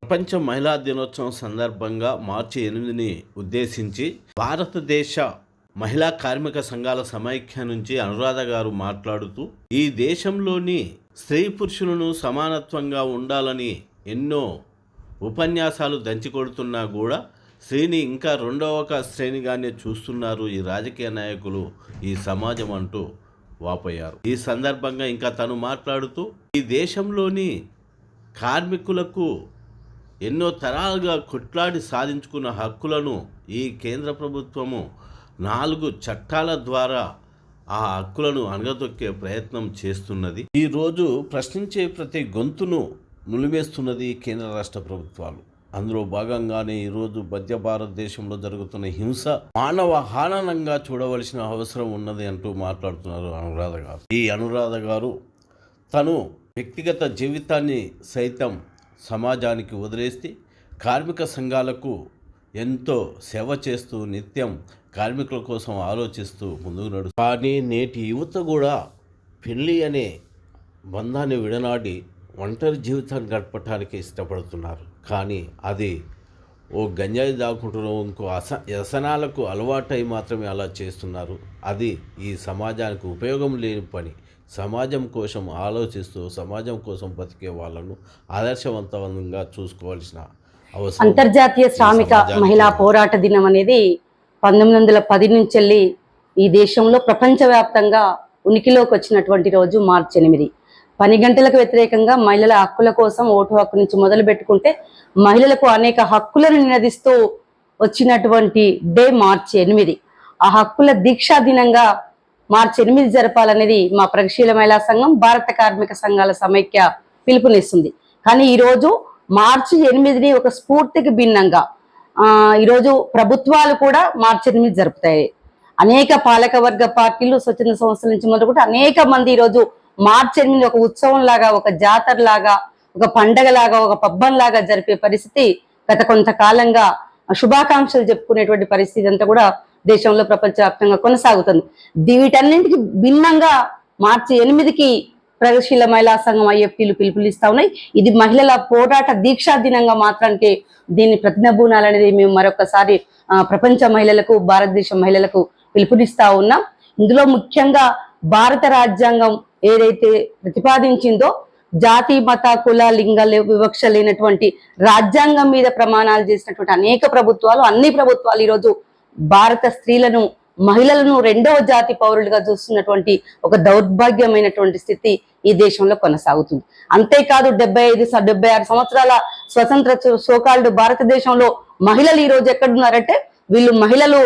ప్రపంచ మహిళా దినోత్సవం సందర్భంగా మార్చి 8ని ఉద్దేశించి భారతదేశ మహిళా కార్మిక సంఘాల సమైక్య నుంచి అనురాధ గారు మాట్లాడుతూ, ఈ దేశంలోని స్త్రీ పురుషులను సమానత్వంగా ఉండాలని ఎన్నో ఉపన్యాసాలు దంచికొడుతున్నా కూడా స్త్రీని ఇంకా రెండవ శ్రేణిగానే చూస్తున్నారు ఈ రాజకీయ నాయకులు, ఈ సమాజం అంటూ వాపోయారు. ఈ సందర్భంగా ఇంకా తను మాట్లాడుతూ, ఈ దేశంలోని కార్మికులకు ఎన్నో తరాలుగా కొట్లాడి సాధించుకున్న హక్కులను ఈ కేంద్ర ప్రభుత్వము 4 చట్టాల ద్వారా ఆ హక్కులను అణగదొక్కే ప్రయత్నం చేస్తున్నది. ఈరోజు ప్రశ్నించే ప్రతి గొంతును నులిమేస్తున్నది కేంద్ర రాష్ట్ర ప్రభుత్వాలు. అందులో భాగంగానే ఈరోజు మధ్య భారతదేశంలో జరుగుతున్న హింస మానవ హాననంగా చూడవలసిన అవసరం ఉన్నది అంటూ మాట్లాడుతున్నారు అనురాధ గారు. ఈ అనురాధ గారు తను వ్యక్తిగత జీవితాన్ని సైతం సమాజానికి వదిలేసి కార్మిక సంఘాలకు ఎంతో సేవ చేస్తూ నిత్యం కార్మికుల కోసం ఆలోచిస్తూ ముందుకు నడుస్తుంది. కానీ నేటి యువత కూడా పెళ్ళి అనే బంధాన్ని విడనాడి ఒంటరి జీవితాన్ని గడపటానికి ఇష్టపడుతున్నారు. కానీ అది ఓ గంజాయి దాక్కుంటున్న ఇంకో వ్యసనాలకు అలవాటై మాత్రమే అలా చేస్తున్నారు. అది ఈ సమాజానికి ఉపయోగం లేని పని. సమాజం కోసం ఆలోచిస్తూ సమాజం కోసం బతికే వాళ్ళను ఆదర్శవంతంగా చూసుకోవాల్సిన అవసరం. అంతర్జాతీయ శ్రామిక మహిళా పోరాట దినం అనేది 1910 నుంచి వెళ్ళి ఈ దేశంలో ప్రపంచవ్యాప్తంగా ఉనికిలోకి వచ్చినటువంటి రోజు మార్చి 8. పని గంటలకు వ్యతిరేకంగా మహిళల హక్కుల కోసం ఓటు హక్కు నుంచి మొదలు పెట్టుకుంటే మహిళలకు అనేక హక్కులను నినదిస్తూ వచ్చినటువంటి డే మార్చి 8. ఆ హక్కుల దీక్షా దినంగా మార్చి 8 జరపాలనేది మా ప్రగతిశీల మహిళా సంఘం, భారత కార్మిక సంఘాల సమైక్య పిలుపునిస్తుంది. కానీ ఈరోజు మార్చి 8ని ఒక స్ఫూర్తికి భిన్నంగా ఈరోజు ప్రభుత్వాలు కూడా మార్చి 8 జరుపుతాయి. అనేక పాలకవర్గ పార్టీలు, స్వచ్ఛంద సంస్థల నుంచి మొదలుకుంటే అనేక మంది ఈరోజు మార్చి 8 ఒక ఉత్సవం లాగా, ఒక జాతర లాగా, ఒక పండగ లాగా, ఒక పబ్బం లాగా జరిపే పరిస్థితి గత కొంతకాలంగా శుభాకాంక్షలు చెప్పుకునేటువంటి పరిస్థితి అంతా కూడా దేశంలో ప్రపంచవ్యాప్తంగా కొనసాగుతుంది. వీటన్నింటికి భిన్నంగా మార్చి 8కి ప్రగతిశీల మహిళా సంఘం ఐఎఫ్టీలు పిలుపునిస్తా ఉన్నాయి. ఇది మహిళల పోరాట దీక్షా దినంగా మాత్రానికి దీన్ని ప్రతినబూనాలనేది మేము మరొకసారి ప్రపంచ మహిళలకు, భారతదేశ మహిళలకు పిలుపునిస్తా ఉన్నాం. ఇందులో ముఖ్యంగా భారత రాజ్యాంగం ఏదైతే ప్రతిపాదించిందో జాతి, మత, కుల, లింగ వివక్ష లేనటువంటి రాజ్యాంగం మీద ప్రమాణాలు చేసినటువంటి అనేక ప్రభుత్వాలు, అన్ని ప్రభుత్వాలు ఈరోజు భారత స్త్రీలను, మహిళలను 2వ జాతి పౌరులుగా చూస్తున్నటువంటి ఒక దౌర్భాగ్యమైనటువంటి స్థితి ఈ దేశంలో కొనసాగుతుంది. అంతేకాదు 75-76 సంవత్సరాల స్వతంత్ర సోకాల్డ్ భారతదేశంలో మహిళలు ఈరోజు ఎక్కడున్నారంటే, వీళ్ళు మహిళలు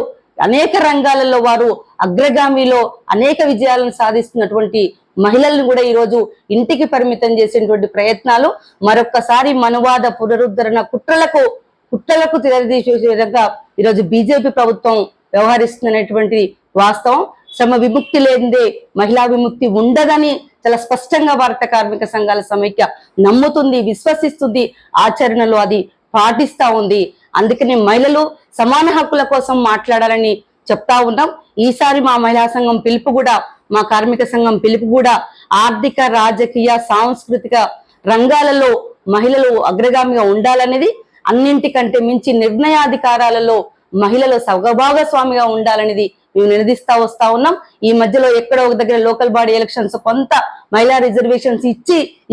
అనేక రంగాలలో వారు అగ్రగామిలో అనేక విజయాలను సాధిస్తున్నటువంటి మహిళలను కూడా ఈరోజు ఇంటికి పరిమితం చేసేటువంటి ప్రయత్నాలు మరొక్కసారి మనువాద పునరుద్ధరణ కుట్రలకు తెరదీసే విధంగా ఈరోజు బీజేపీ ప్రభుత్వం వ్యవహరిస్తున్నటువంటి వాస్తవం. శ్రమ విముక్తి లేనిదే మహిళా విముక్తి ఉండదని చాలా స్పష్టంగా భారత కార్మిక సంఘాల సమైక్య నమ్ముతుంది, విశ్వసిస్తుంది, ఆచరణలో అది పాటిస్తా ఉంది. అందుకని మహిళలు సమాన హక్కుల కోసం మాట్లాడాలని చెప్తా ఉన్నాం. ఈసారి మా మహిళా సంఘం పిలుపు కూడా, మా కార్మిక సంఘం పిలుపు కూడా ఆర్థిక, రాజకీయ, సాంస్కృతిక రంగాలలో మహిళలు అగ్రగామిగా ఉండాలనేది, అన్నింటికంటే మించి నిర్ణయాధికారాలలో మహిళలు సగభాగస్వామిగా ఉండాలనేది మేము నిలదీస్తా వస్తా ఉన్నాం. ఈ మధ్యలో ఎక్కడో ఒక దగ్గర లోకల్ బాడీ ఎలక్షన్స్ కొంత మహిళా రిజర్వేషన్స్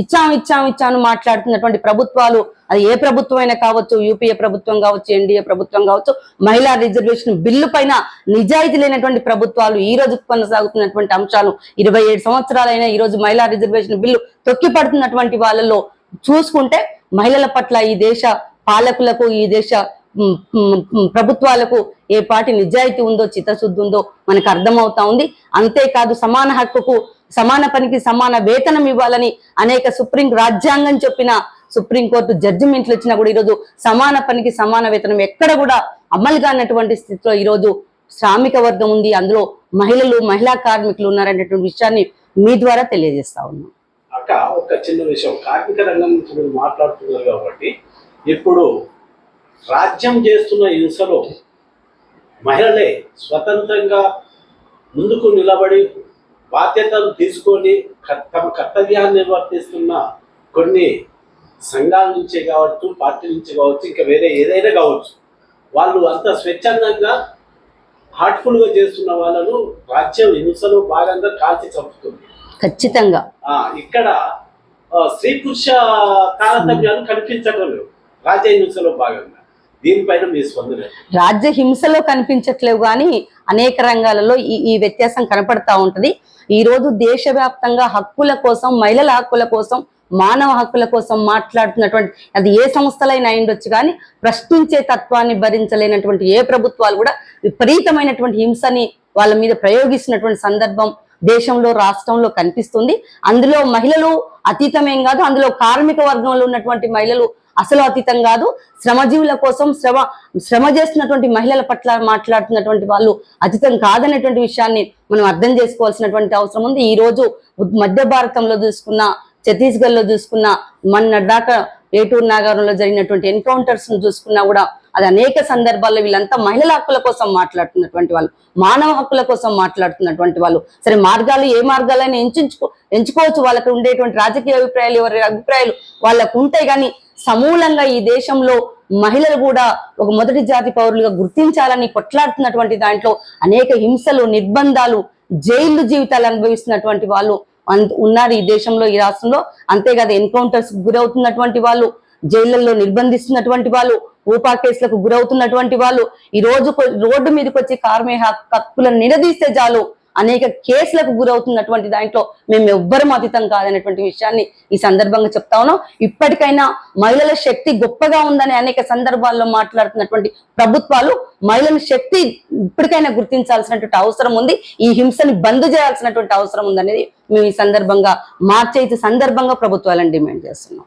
ఇచ్చాను మాట్లాడుతున్నటువంటి ప్రభుత్వాలు, అది ఏ ప్రభుత్వం అయినా కావచ్చు, యూపీఏ ప్రభుత్వం కావచ్చు, ఎన్డీఏ ప్రభుత్వం కావచ్చు, మహిళా రిజర్వేషన్ బిల్లు పైన నిజాయితీ లేనటువంటి ప్రభుత్వాలు ఈ రోజు కొనసాగుతున్నటువంటి అంశాలు 27 సంవత్సరాలైనా ఈ రోజు మహిళా రిజర్వేషన్ బిల్లు తొక్కిపడుతున్నటువంటి వాళ్ళలో చూసుకుంటే మహిళల పట్ల ఈ దేశ పాలకులకు, ఈ దేశ ప్రభుత్వాలకు ఏ పాటి నిజాయితీ ఉందో, చిత్తశుద్ధి ఉందో మనకు అర్థమవుతా ఉంది. అంతేకాదు సమాన హక్కుకు, సమాన పనికి సమాన వేతనం ఇవ్వాలని అనేక రాజ్యాంగం చెప్పిన సుప్రీంకోర్టు జడ్జిమెంట్లు వచ్చినా కూడా ఈరోజు సమాన పనికి సమాన వేతనం ఎక్కడ కూడా అమలు కానటువంటి స్థితిలో ఈరోజు శ్రామిక వర్గం ఉంది. అందులో మహిళలు, మహిళా కార్మికులు ఉన్నారనేటువంటి విషయాన్ని మీ ద్వారా తెలియజేస్తా ఉన్నాం. అక్క, ఒక చిన్న విషయం, కార్మిక రంగం నుంచి మీరు మాట్లాడుతున్నారు కాబట్టి, ఇప్పుడు రాజ్యం చేస్తున్న హింసలో మహిళలే స్వతంత్రంగా ముందుకు నిలబడి బాధ్యతలు తీసుకొని తమ కర్తవ్యాన్ని నిర్వర్తిస్తున్న కొన్ని సంఘాల నుంచే కావచ్చు, పార్టీ నుంచి కావచ్చు, ఇంకా వేరే ఏదైనా కావచ్చు, వాళ్ళు అంత స్వచ్ఛందంగా హార్ట్ఫుల్గా చేస్తున్న వాళ్ళను రాజ్యం హింసలో భాగంగా కాల్చి చంపుతుంది. ఖచ్చితంగా ఇక్కడ స్త్రీ పురుష తారతమ్యాలు కనిపించడం లేవు రాజ్య హింసలో భాగంగా. దీనిపైన మీ స్పందన? రాజ్య హింసలో కనిపించట్లేవు కానీ అనేక రంగాలలో ఈ వ్యత్యాసం కనపడతా ఉంటది. ఈ రోజు దేశవ్యాప్తంగా హక్కుల కోసం, మహిళల హక్కుల కోసం, మానవ హక్కుల కోసం మాట్లాడుతున్నటువంటి అది ఏ సంస్థలైనా అయిండొచ్చు కానీ ప్రశ్నించే తత్వాన్ని భరించలేనటువంటి ఏ ప్రభుత్వాలు కూడా విపరీతమైనటువంటి హింసని వాళ్ళ మీద ప్రయోగిస్తున్నటువంటి సందర్భం దేశంలో, రాష్ట్రంలో కనిపిస్తుంది. అందులో మహిళలు అతీతమేం కాదు, అందులో కార్మిక వర్గంలో ఉన్నటువంటి మహిళలు అసలు అతీతం కాదు. శ్రమజీవుల కోసం శ్రమ చేస్తున్నటువంటి మహిళల పట్ల మాట్లాడుతున్నటువంటి వాళ్ళు అతీతం కాదనేటువంటి విషయాన్ని మనం అర్థం చేసుకోవాల్సినటువంటి అవసరం ఉంది. ఈ రోజు మధ్య భారతంలో చూసుకున్న, ఛత్తీస్గఢ్ లో చూసుకున్న, మొన్న దాకా ఏటూరు నాగారంలో జరిగినటువంటి ఎన్కౌంటర్స్ ను చూసుకున్నా కూడా అది అనేక సందర్భాల్లో వీళ్ళంతా మహిళల హక్కుల కోసం మాట్లాడుతున్నటువంటి వాళ్ళు, మానవ హక్కుల కోసం మాట్లాడుతున్నటువంటి వాళ్ళు. సరే, మార్గాలు ఏ మార్గాలైనా ఎంచుకోవచ్చు, వాళ్ళకి ఉండేటువంటి రాజకీయ అభిప్రాయాలు, ఎవరి అభిప్రాయాలు వాళ్ళకు ఉంటాయి. కానీ సమూలంగా ఈ దేశంలో మహిళలు కూడా ఒక మొదటి జాతి పౌరులుగా గుర్తించాలని కొట్లాడుతున్నటువంటి దాంట్లో అనేక హింసలు, నిర్బంధాలు, జైలు జీవితాలు అనుభవిస్తున్నటువంటి వాళ్ళు ఉన్నారు ఈ దేశంలో, ఈ రాష్ట్రంలో. అంతేకాదు ఎన్కౌంటర్స్ గురవుతున్నటువంటి వాళ్ళు, జైళ్లలో నిర్బంధిస్తున్నటువంటి వాళ్ళు, ఊపా కేసులకు గురవుతున్నటువంటి వాళ్ళు, ఈ రోజు రోడ్డు మీదకి వచ్చి కార్మిక హక్కులను నిలదీస్తే చాలు అనేక కేసులకు గురవుతున్నటువంటి దాంట్లో మేము ఎవ్వరం అతీతం కాదనేటువంటి విషయాన్ని ఈ సందర్భంగా చెప్తా ఉన్నాం. ఇప్పటికైనా మహిళల శక్తి గొప్పగా ఉందని అనేక సందర్భాల్లో మాట్లాడుతున్నటువంటి ప్రభుత్వాలు మహిళల శక్తి ఇప్పటికైనా గుర్తించాల్సినటువంటి అవసరం ఉంది. ఈ హింసని బంద్ చేయాల్సినటువంటి అవసరం ఉందనేది మేము ఈ సందర్భంగా, మార్చి సందర్భంగా ప్రభుత్వాలను డిమాండ్ చేస్తున్నాం.